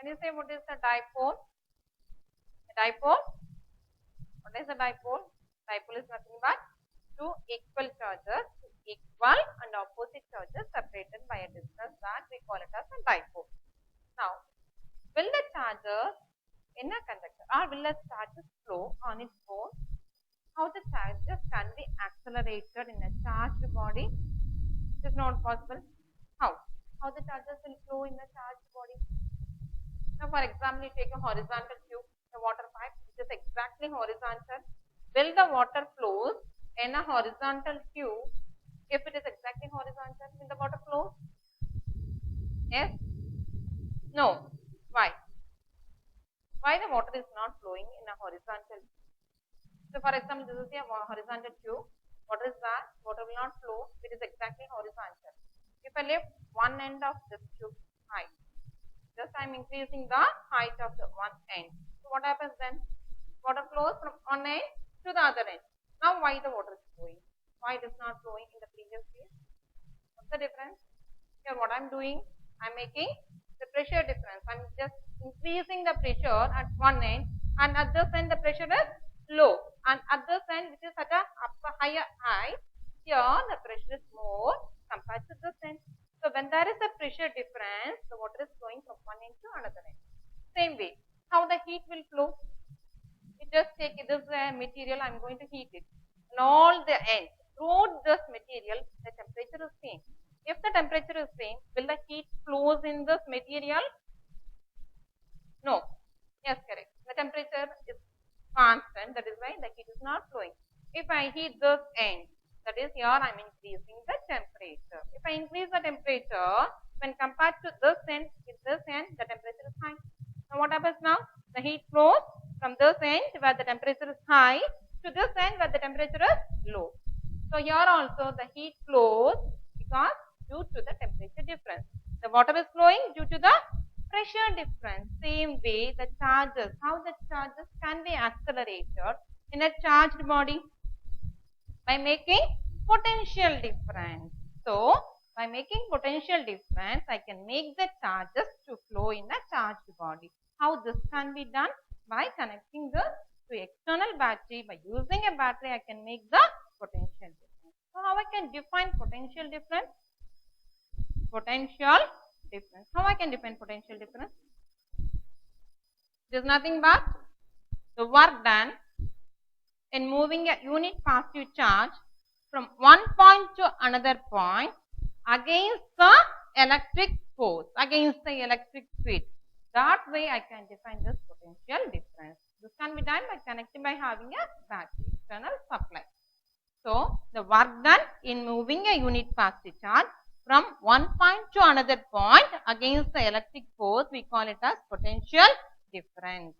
Can you say what is the dipole? A dipole? What is a dipole? Dipole is nothing but two equal charges, equal and opposite charges separated by a distance, that we call it as a dipole. Now, will the charges in a conductor or will the charges flow on its own? How the charges can be accelerated in a charged body? It is not possible. How? How the charges will flow in a charged body? Now, for example, you take a horizontal tube, a water pipe, which is exactly horizontal. Will the water flows in a horizontal tube? If it is exactly horizontal, will the water flow? Yes? No. Why? Why the water is not flowing in a horizontal tube? So, for example, this is a horizontal tube. What is that? Water will not flow. It is exactly horizontal. If I lift one end of this tube high, just I am increasing the height of the one end. So, what happens then? Water flows from one end to the other end. Now, why the water is flowing? Why it is not flowing in the previous case? What's the difference? Here, what I am doing? I am making the pressure difference. I am just increasing the pressure at one end, and at this end the pressure is low, and at this end which is at a higher height, here the pressure is more compared to this end. So, when there is a pressure difference, the water is flowing from one end to another end. Same way, how the heat will flow? You just take this material, I am going to heat it, and all the ends, throughout this material, the temperature is same. If the temperature is same, will the heat flows in this material? No. Yes, correct. The temperature is constant, that is why the heat is not flowing. If I heat this end, that is here I am increasing the temperature. If I increase the temperature, when compared to this end, the temperature is high. Now what happens now? The heat flows from this end where the temperature is high to this end where the temperature is low. So here also the heat flows because due to the temperature difference. The water is flowing due to the pressure difference. Same way the charges, how the charges can be accelerated in a charged body? By making potential difference. So, by making potential difference, I can make the charges to flow in a charged body. How this can be done? By connecting this to external battery. By using a battery, I can make the potential difference. So, how I can define potential difference? Potential difference. How I can define potential difference? It is nothing but the work done in moving a unit positive charge from one point to another point against the electric force, against the electric field. That way I can define this potential difference. This can be done by connecting by having a battery external supply. So, the work done in moving a unit positive charge from one point to another point against the electric force, we call it as potential difference.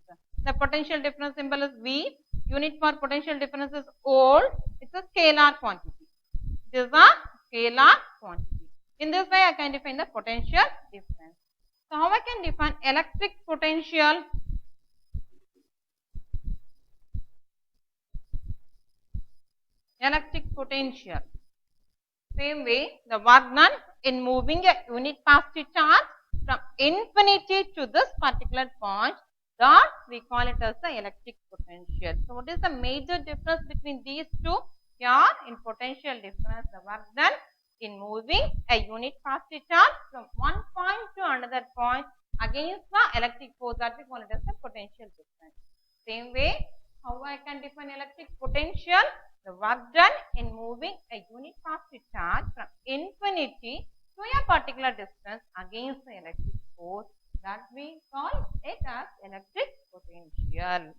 The potential difference symbol is V. Unit for potential difference is volt. It's a scalar quantity. It is a scalar quantity. In this way, I can define the potential difference. So, how I can define electric potential? Electric potential. Same way, the work done in moving a unit positive charge from infinity to this particular point, that we call it as the electric potential. So, what is the major difference between these two? Here in potential difference, the work done in moving a unit positive charge from one point to another point against the electric force, that we call it as the potential difference. Same way, how I can define electric potential? The work done in moving a unit positive charge from infinity to a particular distance against the electric force, that we call it as electric potential.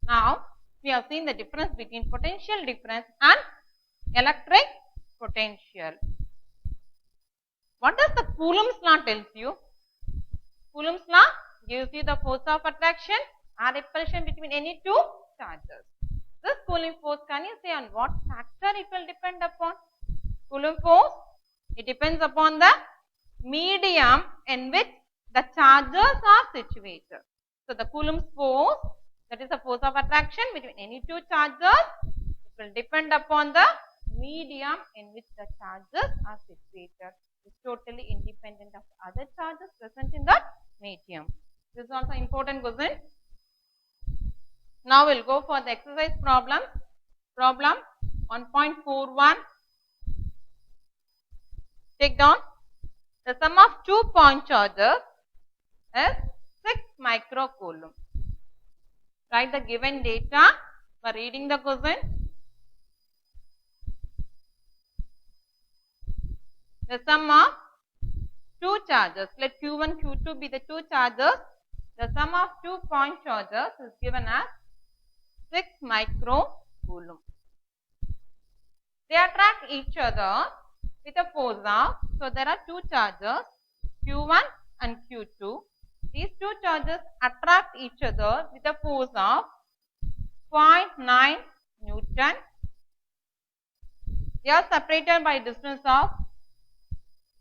Now, we have seen the difference between potential difference and electric potential. What does the Coulomb's law tells you? Coulomb's law gives you the force of attraction or repulsion between any two charges. This Coulomb force, can you say on what factor it will depend upon? Coulomb force, it depends upon the medium in which the charges are situated. So, the Coulomb's force, that is the force of attraction between any two charges, it will depend upon the medium in which the charges are situated is totally independent of other charges present in that medium. This is also important question. Now we'll go for the exercise problem. Problem 1.41. Take down. The sum of 2-point charges is 6 microcoulomb. Write the given data for reading the question. The sum of two charges, let Q1, Q2 be the two charges. The sum of 2-point charges is given as 6 microcoulomb. They attract each other with a force of, so there are two charges Q1 and Q2. These two charges attract each other with a force of 0.9 Newton. They are separated by distance of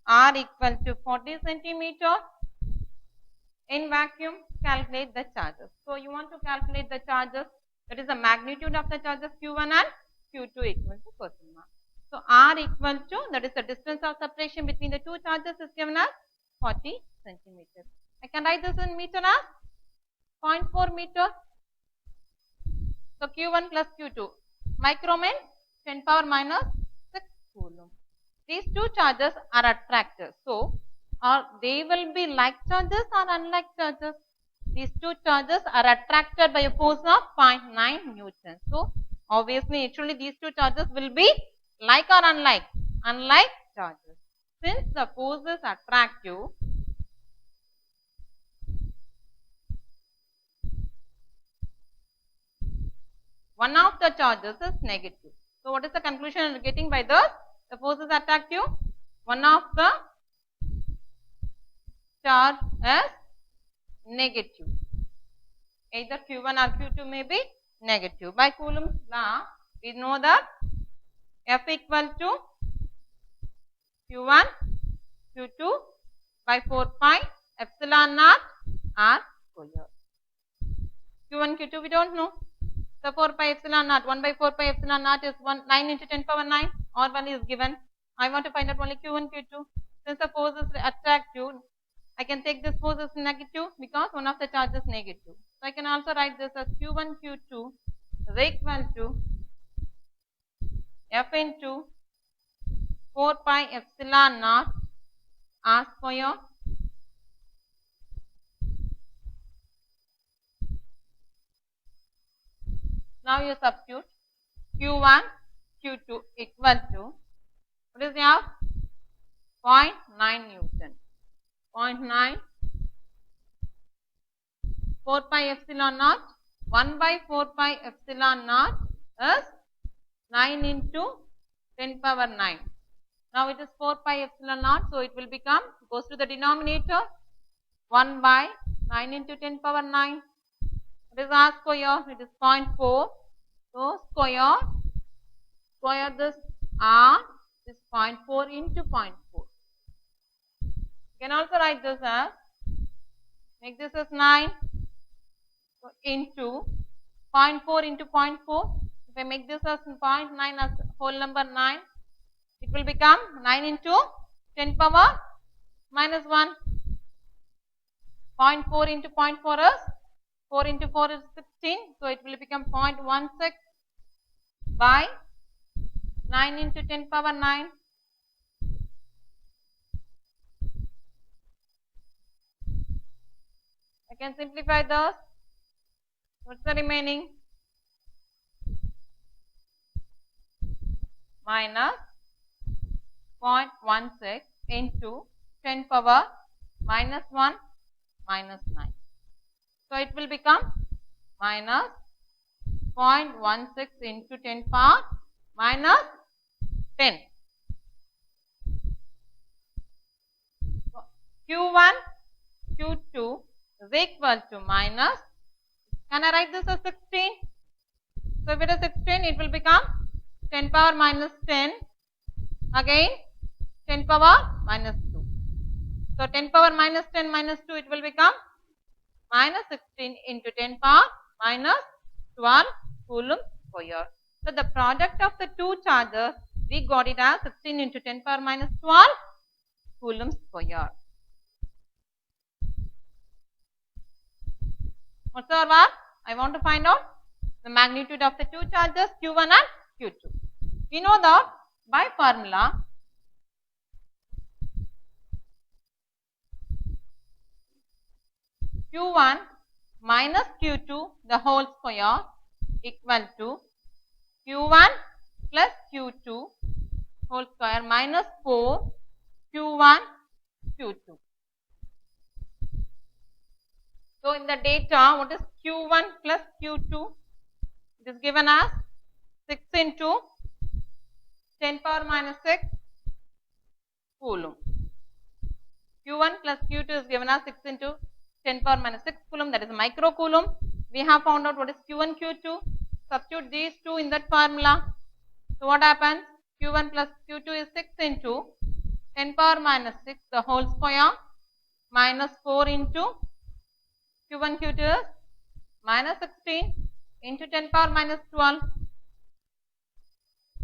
r equal to 40 centimeter. In vacuum, calculate the charges. So you want to calculate the charges, that is the magnitude of the charges Q1 and Q2 equal to person mass. So r equal to, that is the distance of separation between the two charges, is given as 40 centimeters. I can write this in meter as 0.4 meter. So Q1 plus Q2. Micro means 10 power minus 6 coulomb. These two charges are attracted. So they will be like charges or unlike charges. These two charges are attracted by a force of 0.9 Newton. So obviously, actually these two charges will be like or unlike? Unlike charges. Since the force is attractive, one of the charges is negative. So what is the conclusion you are getting by this? The force is attractive. One of the charge is negative. Either Q1 or Q2 may be negative. By Coulomb's law, we know that F equal to Q1 Q2 by 4 pi epsilon naught r square. Q1 Q2 we don't know. So 4 pi epsilon naught, 1 by 4 pi epsilon naught is 9 into 10 power 9, or 1 is given. I want to find out only Q1 Q2. Since the force is attractive, I can take this force as negative because one of the charges is negative. So I can also write this as Q1 Q2 is equal to F into 4 pi epsilon naught r square Now you substitute Q1, Q2 equal to, what is your 0.9 Newton, 0.9, 4 pi epsilon naught, 1 by 4 pi epsilon naught is 9 into 10 power 9. Now it is 4 pi epsilon naught, so it will become, goes to the denominator, 1 by 9 into 10 power 9. What is r square? It is 0.4. So square this r is 0.4 into 0.4. You can also write this as, make this as 9 into 0.4 into 0.4. If I make this as 0.9 as whole number 9, it will become 9 into 10 power minus 1. 0.4 into 0.4 is 4 into 4 is 16. So it will become 0.16 by 9 into 10 power 9. I can simplify this. What's the remaining? Minus 0.16 into 10 power minus 1 minus 9. So it will become minus 0.16 into 10 power minus 10. So Q1, Q2 is equal to minus, can I write this as 16? So if it is 16, it will become 10 power minus 10, again 10 power minus 2. So 10 power minus 10 minus 2, it will become minus 16 into 10 power minus 12 Coulomb square. So the product of the two charges we got it as 16 into 10 power minus 12 coulomb square. What's our work? I want to find out the magnitude of the two charges Q1 and Q2. We know that by formula Q1 minus Q2 the whole square equal to Q1 plus Q2 whole square minus 4 Q1 Q2. So, in the data what is Q1 plus Q2? It is given as 6 into 10 power minus 6 coulomb. Q1 plus Q2 is given as 6 into 10 power minus 6 coulomb, that is micro coulomb. We have found out what is Q1, Q2. Substitute these two in that formula. So, what happens? Q1 plus Q2 is 6 into 10 power minus 6 the whole square minus 4 into Q1, Q2 is minus 16 into 10 power minus 12.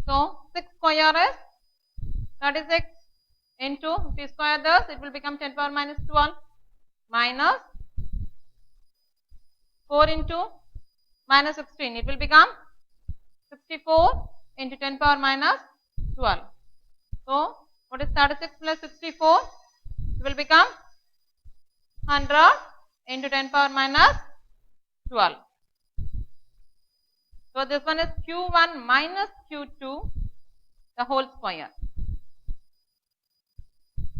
So, 6 square is 36 into, if we square this, it will become 10 power minus 12 minus 4 into minus 16, it will become 64 into 10 power minus 12. So, what is 36 plus 64? It will become 100 into 10 power minus 12. So, this one is Q1 minus Q2 the whole square.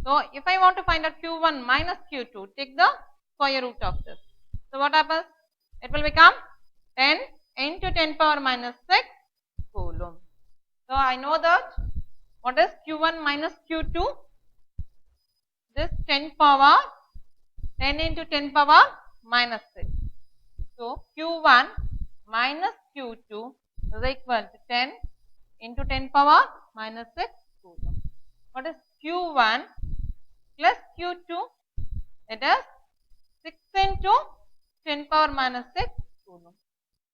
So, if I want to find out Q1 minus Q2, take the square root of this. So, what happens? It will become 10 into 10 power minus 6 coulomb. So, I know that what is Q1 minus Q2? This 10 power 10 into 10 power minus 6. So, Q1 minus Q2 is equal to 10 into 10 power minus 6 coulomb. What is Q1 plus Q2? It is 6 into 10 power minus 6 coulomb.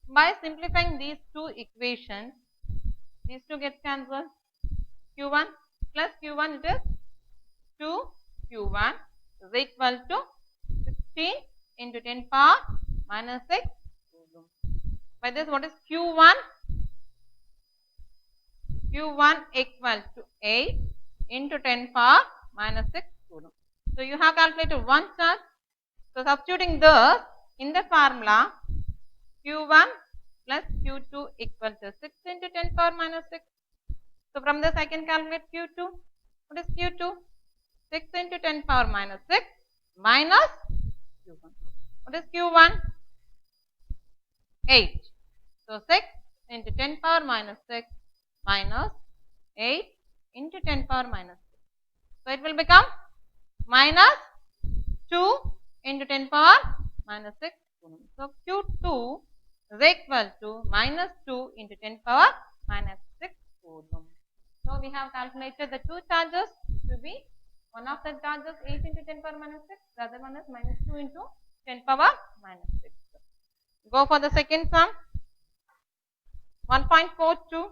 By simplifying these two equations, these two get cancelled. Q1 plus Q1 it is 2 Q1 is equal to 16 into 10 power minus 6 coulomb. By this, what is Q1? Q1 equal to 8 into 10 power minus 6 coulomb. So, you have calculated one charge. So, substituting this in the formula Q1 plus Q2 equal to 6 into 10 power minus 6. So, from this I can calculate Q2. What is Q2? 6 into 10 power minus 6 minus Q1. What is Q1? 8. So, 6 into 10 power minus 6 minus 8 into 10 power minus 6. So, it will become minus 2 into 10 power minus 6 coulomb. So, Q2 is equal to minus 2 into 10 power minus 6 coulomb. So, we have calculated the two charges to be, one of the charges 8 into 10 power minus 6, the other one is minus 2 into 10 power minus 6. Go for the second sum. 1.42.